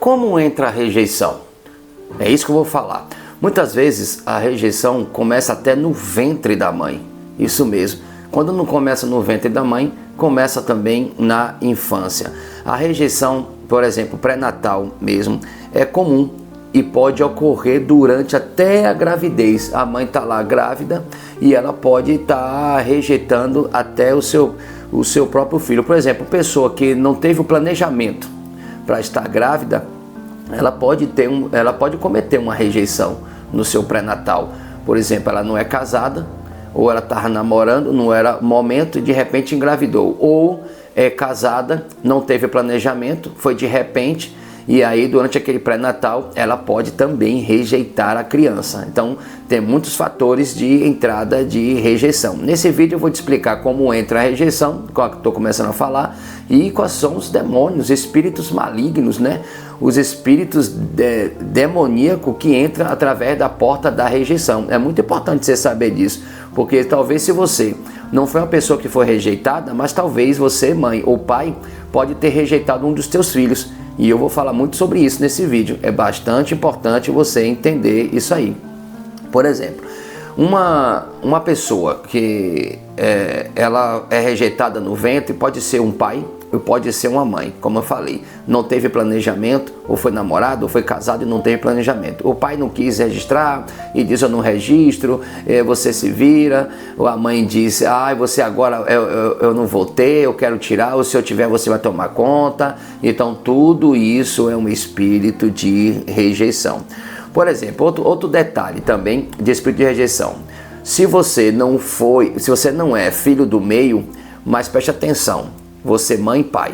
Como entra a rejeição? É isso que eu vou falar. Muitas vezes a rejeição começa até no ventre da mãe. Isso mesmo. Quando não começa no ventre da mãe, começa também na infância. A rejeição, por exemplo, pré-natal mesmo, é comum e pode ocorrer durante até a gravidez. A mãe está lá grávida e ela pode estar rejeitando até o seu próprio filho. Por exemplo, pessoa que não teve o planejamento para estar grávida, ela pode cometer uma rejeição no seu pré-natal. Por exemplo, ela não é casada, ou ela estava namorando, não era momento e de repente engravidou. Ou é casada, não teve planejamento, foi de repente, e aí durante aquele pré-natal ela pode também rejeitar a criança. Então tem muitos fatores de entrada de rejeição. Nesse vídeo eu vou te explicar como entra a rejeição, que estou começando a falar, e quais são os demônios, espíritos malignos, né? Os espíritos demoníacos que entram através da porta da rejeição. É muito importante você saber disso, porque talvez se você não foi uma pessoa que foi rejeitada, mas talvez você, mãe ou pai, pode ter rejeitado um dos teus filhos. E eu vou falar muito sobre isso nesse vídeo. É bastante importante você entender isso aí. Por exemplo, uma pessoa que ela é rejeitada no ventre pode ser um pai ou pode ser uma mãe, como eu falei. Não teve planejamento, ou foi namorado, ou foi casado e não teve planejamento. O pai não quis registrar e diz: eu não registro, você se vira. Ou a mãe diz: você agora eu não vou ter, eu quero tirar, ou se eu tiver você vai tomar conta. Então tudo isso é um espírito de rejeição. Por exemplo, outro detalhe também de espírito de rejeição. Se você não é filho do meio, mas preste atenção, você mãe e pai,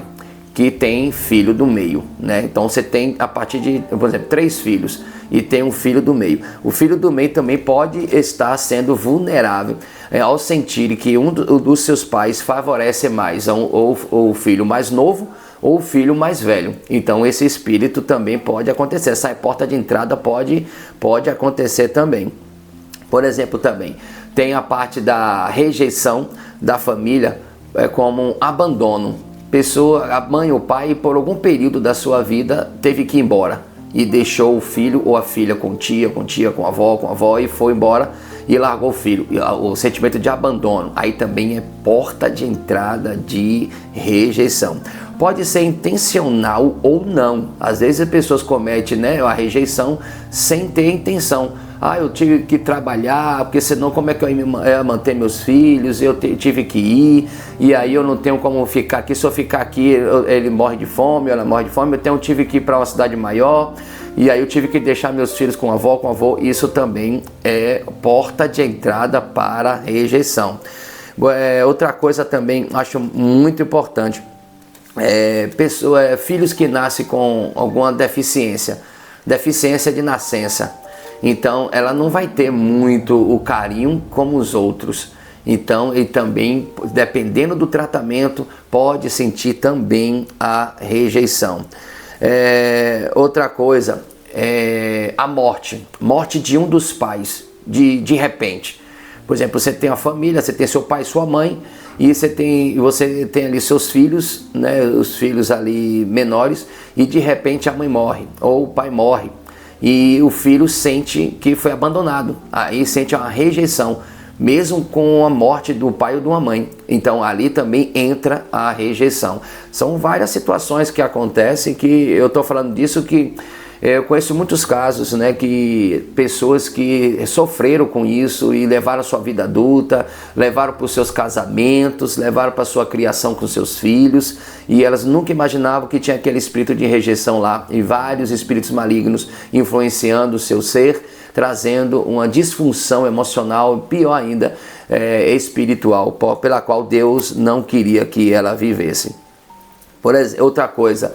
que tem filho do meio, né? Então você tem a partir de, por exemplo, 3 filhos e tem um filho do meio. O filho do meio também pode estar sendo vulnerável ao sentir que um dos seus pais favorece mais ou o filho mais novo ou o filho mais velho. Então esse espírito também pode acontecer, essa porta de entrada pode acontecer também. Por exemplo, também tem a parte da rejeição da família, como um abandono. A mãe ou pai, por algum período da sua vida, teve que ir embora e deixou o filho ou a filha com tia, com a avó e foi embora e largou o filho. O sentimento de abandono aí também é porta de entrada de rejeição. Pode ser intencional ou não. Às vezes as pessoas cometem, a rejeição sem ter intenção. Eu tive que trabalhar, porque senão como é que eu ia manter meus filhos? Eu tive que ir, e aí eu não tenho como ficar aqui. Se eu ficar aqui, ele morre de fome, ela morre de fome. Então eu tive que ir para uma cidade maior, e aí eu tive que deixar meus filhos com a avó. Isso também é porta de entrada para rejeição. Outra coisa também acho muito importante, filhos que nascem com alguma deficiência de nascença. Então ela não vai ter muito o carinho como os outros. Então, e também, dependendo do tratamento, pode sentir também a rejeição. Outra coisa é a morte de um dos pais, de repente. Por exemplo, você tem uma família, você tem seu pai e sua mãe, e você tem ali seus filhos, né, os filhos ali menores, e de repente a mãe morre, ou o pai morre. E o filho sente que foi abandonado, aí sente uma rejeição, mesmo com a morte do pai ou de uma mãe. Então ali também entra a rejeição. São várias situações que acontecem, que eu estou falando disso, que eu conheço muitos casos, né, que pessoas que sofreram com isso e levaram a sua vida adulta, levaram para os seus casamentos, levaram para a sua criação com seus filhos, e elas nunca imaginavam que tinha aquele espírito de rejeição lá, e vários espíritos malignos influenciando o seu ser, trazendo uma disfunção emocional, pior ainda, espiritual, pela qual Deus não queria que ela vivesse. Por exemplo, outra coisa,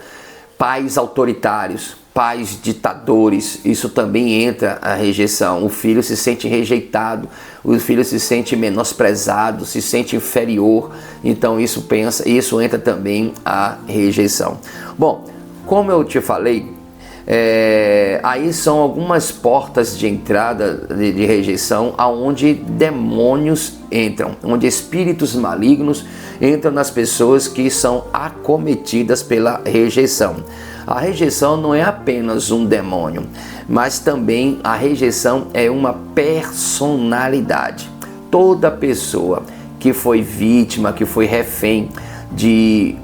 pais autoritários, pais ditadores, isso também entra a rejeição. O filho se sente rejeitado, o filho se sente menosprezado, se sente inferior, então isso entra também a rejeição. Bom, como eu te falei, aí são algumas portas de entrada de rejeição, aonde demônios entram, onde espíritos malignos entram nas pessoas que são acometidas pela rejeição. A rejeição não é apenas um demônio, mas também a rejeição é uma personalidade. Toda pessoa que foi vítima, que foi refém de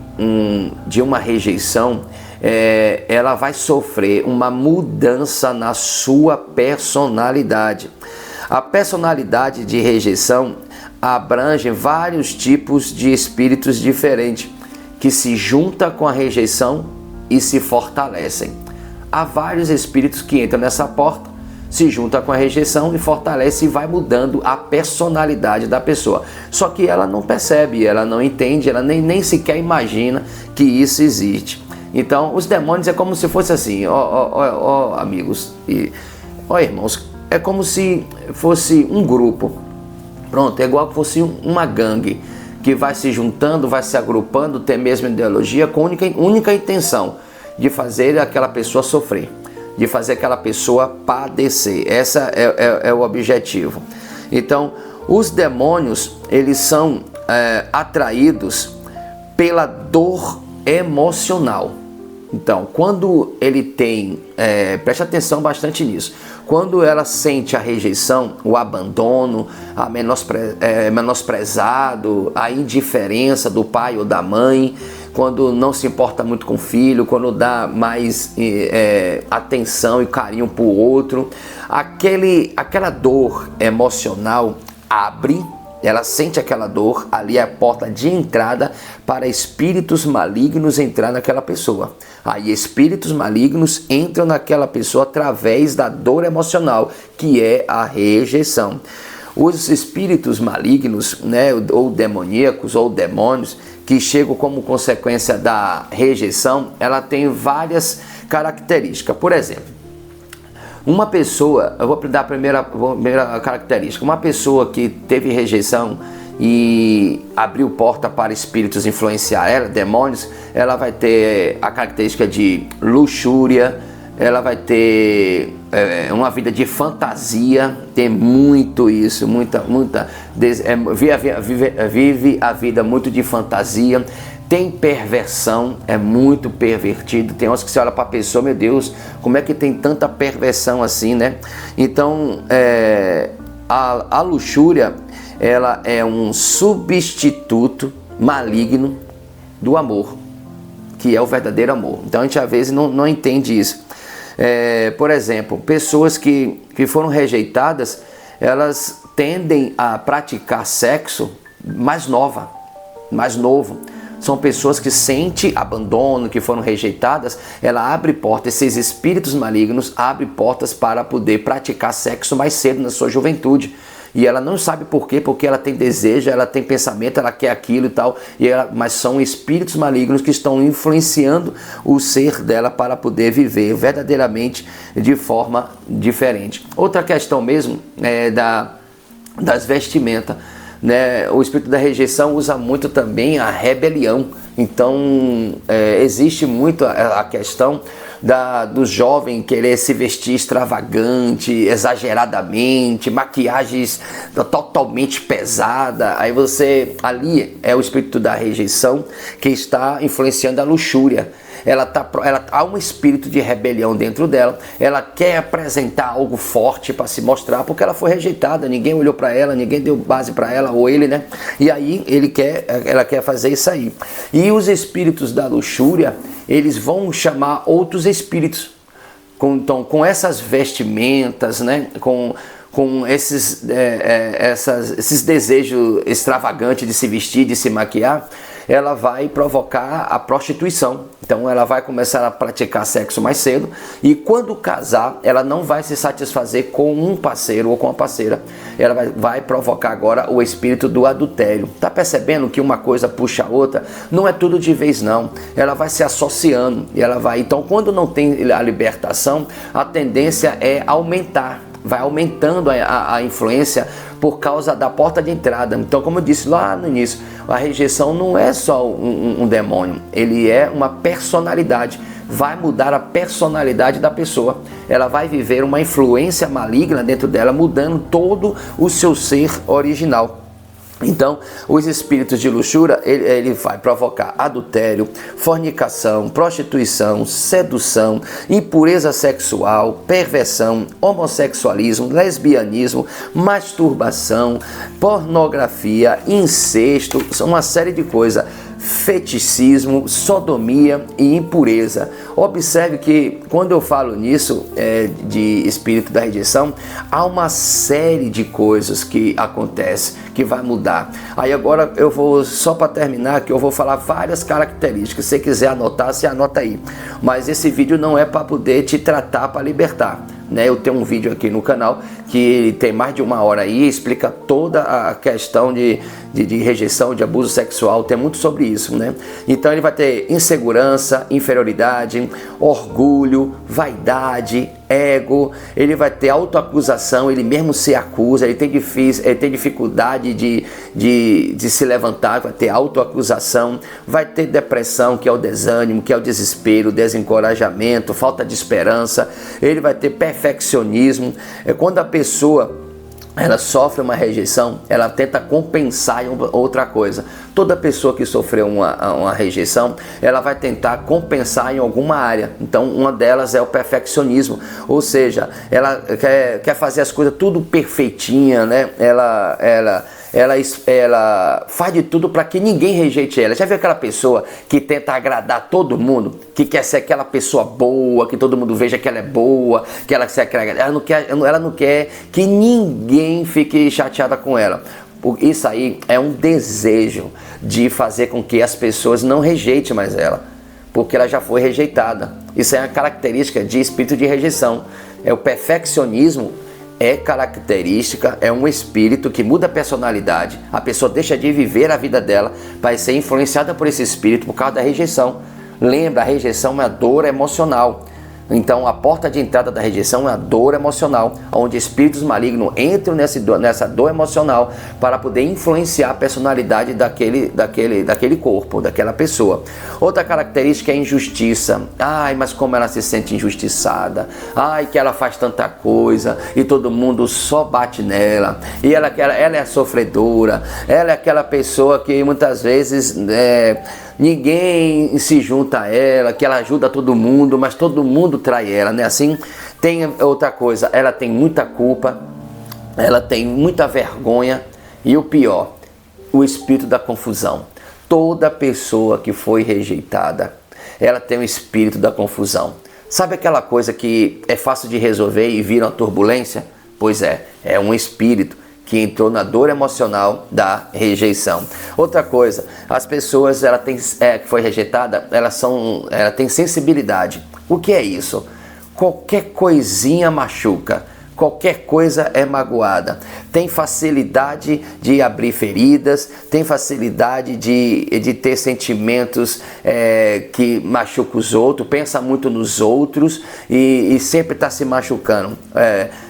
uma rejeição, ela vai sofrer uma mudança na sua personalidade. A personalidade de rejeição abrange vários tipos de espíritos diferentes que se juntam com a rejeição e se fortalecem. Há vários espíritos que entram nessa porta, se juntam com a rejeição e fortalece e vai mudando a personalidade da pessoa. Só que ela não percebe, ela não entende, ela nem sequer imagina que isso existe. Então, os demônios é como se fosse assim, amigos e irmãos, é como se fosse um grupo. Pronto, é igual que fosse uma gangue que vai se juntando, vai se agrupando, tem a mesma ideologia, com única intenção de fazer aquela pessoa sofrer, de fazer aquela pessoa padecer. Essa é o objetivo. Então, os demônios, eles são atraídos pela dor emocional. Então, quando ele tem, preste atenção bastante nisso, quando ela sente a rejeição, o abandono, a menosprezado, a indiferença do pai ou da mãe, quando não se importa muito com o filho, quando dá mais atenção e carinho para o outro, aquela dor emocional abre. Ela sente aquela dor, ali é a porta de entrada para espíritos malignos entrar naquela pessoa. Aí espíritos malignos entram naquela pessoa através da dor emocional, que é a rejeição. Os espíritos malignos, né, ou demoníacos, ou demônios, que chegam como consequência da rejeição, ela tem várias características. Por exemplo, uma pessoa, eu vou dar a primeira característica, uma pessoa que teve rejeição e abriu porta para espíritos influenciar ela, demônios, ela vai ter a característica de luxúria, ela vai ter uma vida de fantasia, tem muito isso, vive a vida muito de fantasia. Tem perversão, é muito pervertido. Tem horas que você olha para a pessoa, meu Deus, como é que tem tanta perversão assim, né? Então, a luxúria, ela é um substituto maligno do amor, que é o verdadeiro amor. Então, a gente às vezes não entende isso. Por exemplo, pessoas que foram rejeitadas, elas tendem a praticar sexo mais novo. São pessoas que sentem abandono, que foram rejeitadas, ela abre portas, esses espíritos malignos abrem portas para poder praticar sexo mais cedo na sua juventude. E ela não sabe por quê, porque ela tem desejo, ela tem pensamento, ela quer aquilo e tal, mas são espíritos malignos que estão influenciando o ser dela para poder viver verdadeiramente de forma diferente. Outra questão mesmo é das vestimentas. Né? O espírito da rejeição usa muito também a rebelião. Então existe muito a questão do jovem querer se vestir extravagante, exageradamente, maquiagens totalmente pesada. Aí ali é o espírito da rejeição que está influenciando a luxúria. Há um espírito de rebelião dentro dela, ela quer apresentar algo forte para se mostrar, porque ela foi rejeitada, ninguém olhou para ela, ninguém deu base para ela, ou ele, né? E aí ela quer fazer isso aí. E os espíritos da luxúria, eles vão chamar outros espíritos, com essas vestimentas, né? Com esses desejos extravagantes de se vestir, de se maquiar, ela vai provocar a prostituição. Então ela vai começar a praticar sexo mais cedo, e quando casar, ela não vai se satisfazer com um parceiro ou com uma parceira. Ela vai provocar agora o espírito do adultério. Tá percebendo que uma coisa puxa a outra? Não é tudo de vez não. Ela vai se associando e ela vai. Então, quando não tem a libertação, a tendência é aumentar. Vai aumentando a influência por causa da porta de entrada. Então, como eu disse lá no início, a rejeição não é só um demônio, ele é uma personalidade. Vai mudar a personalidade da pessoa. Ela vai viver uma influência maligna dentro dela, mudando todo o seu ser original. Então, os espíritos de luxúria, ele vai provocar adultério, fornicação, prostituição, sedução, impureza sexual, perversão, homossexualismo, lesbianismo, masturbação, pornografia, incesto, uma série de coisas. Feticismo, sodomia e impureza. Observe que quando eu falo nisso, de espírito da rejeição, há uma série de coisas que acontece, que vai mudar. Aí agora eu vou, só para terminar, que eu vou falar várias características. Se você quiser anotar, você anota aí. Mas esse vídeo não é para poder te tratar, para libertar. Eu tenho um vídeo aqui no canal que tem mais de 1 hora aí, explica toda a questão de rejeição, de abuso sexual, tem muito sobre isso, Então ele vai ter insegurança, inferioridade, orgulho, vaidade, ego, ele vai ter autoacusação, ele mesmo se acusa, ele tem dificuldade de se levantar, vai ter autoacusação, vai ter depressão, que é o desânimo, que é o desespero, desencorajamento, falta de esperança, ele vai ter perfeccionismo. Quando a pessoa ela sofre uma rejeição, ela tenta compensar em outra coisa. Toda pessoa que sofreu uma rejeição, ela vai tentar compensar em alguma área. Então, uma delas é o perfeccionismo, ou seja, ela quer fazer as coisas tudo perfeitinha, Ela faz de tudo para que ninguém rejeite ela. Já viu aquela pessoa que tenta agradar todo mundo? Que quer ser aquela pessoa boa, que todo mundo veja que ela é boa, que ela não quer que ninguém fique chateada com ela. Isso aí é um desejo de fazer com que as pessoas não rejeitem mais ela, porque ela já foi rejeitada. Isso é uma característica de espírito de rejeição. O perfeccionismo é característica, é um espírito que muda a personalidade. A pessoa deixa de viver a vida dela, vai ser influenciada por esse espírito por causa da rejeição. Lembra, a rejeição é uma dor emocional. Então a porta de entrada da rejeição é a dor emocional, onde espíritos malignos entram nessa dor emocional para poder influenciar a personalidade daquele corpo, daquela pessoa. Outra característica é a injustiça. Ai, mas como ela se sente injustiçada. Ai, que ela faz tanta coisa e todo mundo só bate nela. E ela é sofredora. Ela é aquela pessoa que muitas vezes ninguém se junta a ela, que ela ajuda todo mundo, mas todo mundo trai ela, assim? Tem outra coisa, ela tem muita culpa, ela tem muita vergonha e o pior, o espírito da confusão. Toda pessoa que foi rejeitada, ela tem o espírito da confusão. Sabe aquela coisa que é fácil de resolver e vira uma turbulência? Pois é um espírito que entrou na dor emocional da rejeição. Outra coisa, as pessoas que foi rejeitada, ela tem sensibilidade. O que é isso? Qualquer coisinha machuca, qualquer coisa é magoada. Tem facilidade de abrir feridas, tem facilidade de ter sentimentos que machucam os outros, pensa muito nos outros e sempre está se machucando.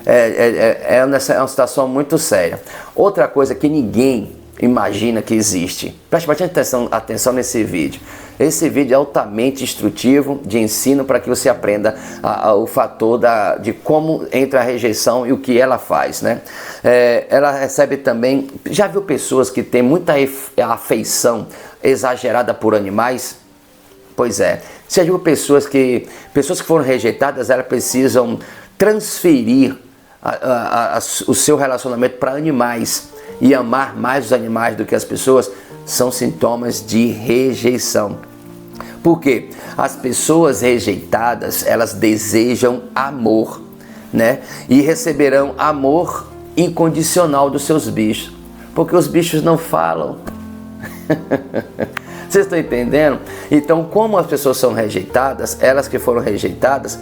É uma situação muito séria. Outra coisa que ninguém imagina que existe. Preste bastante atenção nesse vídeo. Esse vídeo é altamente instrutivo, de ensino, para que você aprenda o fator de como entra a rejeição e o que ela faz, Ela recebe também... Já viu pessoas que têm muita afeição exagerada por animais? Pois é. Você já viu pessoas que foram rejeitadas, elas precisam transferir o seu relacionamento para animais e amar mais os animais do que as pessoas? São sintomas de rejeição. Por quê? As pessoas rejeitadas, elas desejam amor, E receberão amor incondicional dos seus bichos, porque os bichos não falam. Vocês estão entendendo? Então, como as pessoas são rejeitadas, elas que foram rejeitadas,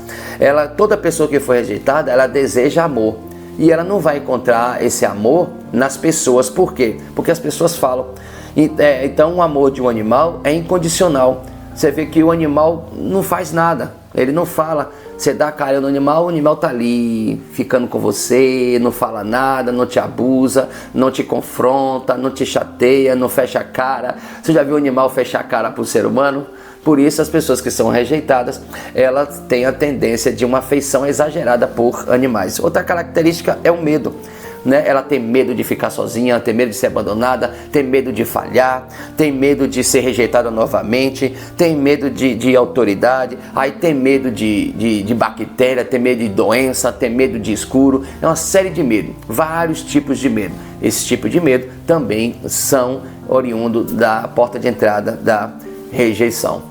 toda pessoa que foi rejeitada, ela deseja amor. E ela não vai encontrar esse amor nas pessoas. Por quê? Porque as pessoas falam. Então o amor de um animal é incondicional. Você vê que o animal não faz nada, ele não fala. Você dá carinho no animal, o animal tá ali, ficando com você, não fala nada, não te abusa, não te confronta, não te chateia, não fecha a cara. Você já viu o animal fechar a cara para o ser humano? Por isso as pessoas que são rejeitadas, elas têm a tendência de uma afeição exagerada por animais. Outra característica é o medo. né? Ela tem medo de ficar sozinha, tem medo de ser abandonada, tem medo de falhar, tem medo de ser rejeitada novamente, tem medo de autoridade, aí tem medo de bactéria, tem medo de doença, tem medo de escuro. É uma série de medo, vários tipos de medo. Esse tipo de medo também são oriundos da porta de entrada da rejeição.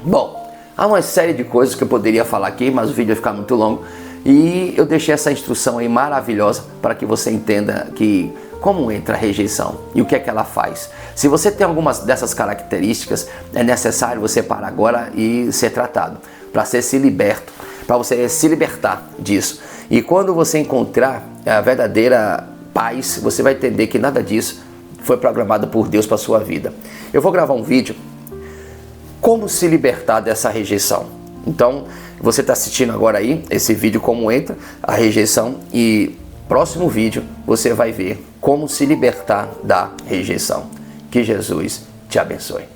Bom, há uma série de coisas que eu poderia falar aqui, mas o vídeo vai ficar muito longo. E eu deixei essa instrução aí maravilhosa para que você entenda como entra a rejeição e o que é que ela faz. Se você tem algumas dessas características, é necessário você parar agora e ser tratado, para você se libertar disso. E quando você encontrar a verdadeira paz, você vai entender que nada disso foi programado por Deus para a sua vida. Eu vou gravar um vídeo como se libertar dessa rejeição. Então, você está assistindo agora aí esse vídeo como entra a rejeição e próximo vídeo você vai ver como se libertar da rejeição. Que Jesus te abençoe.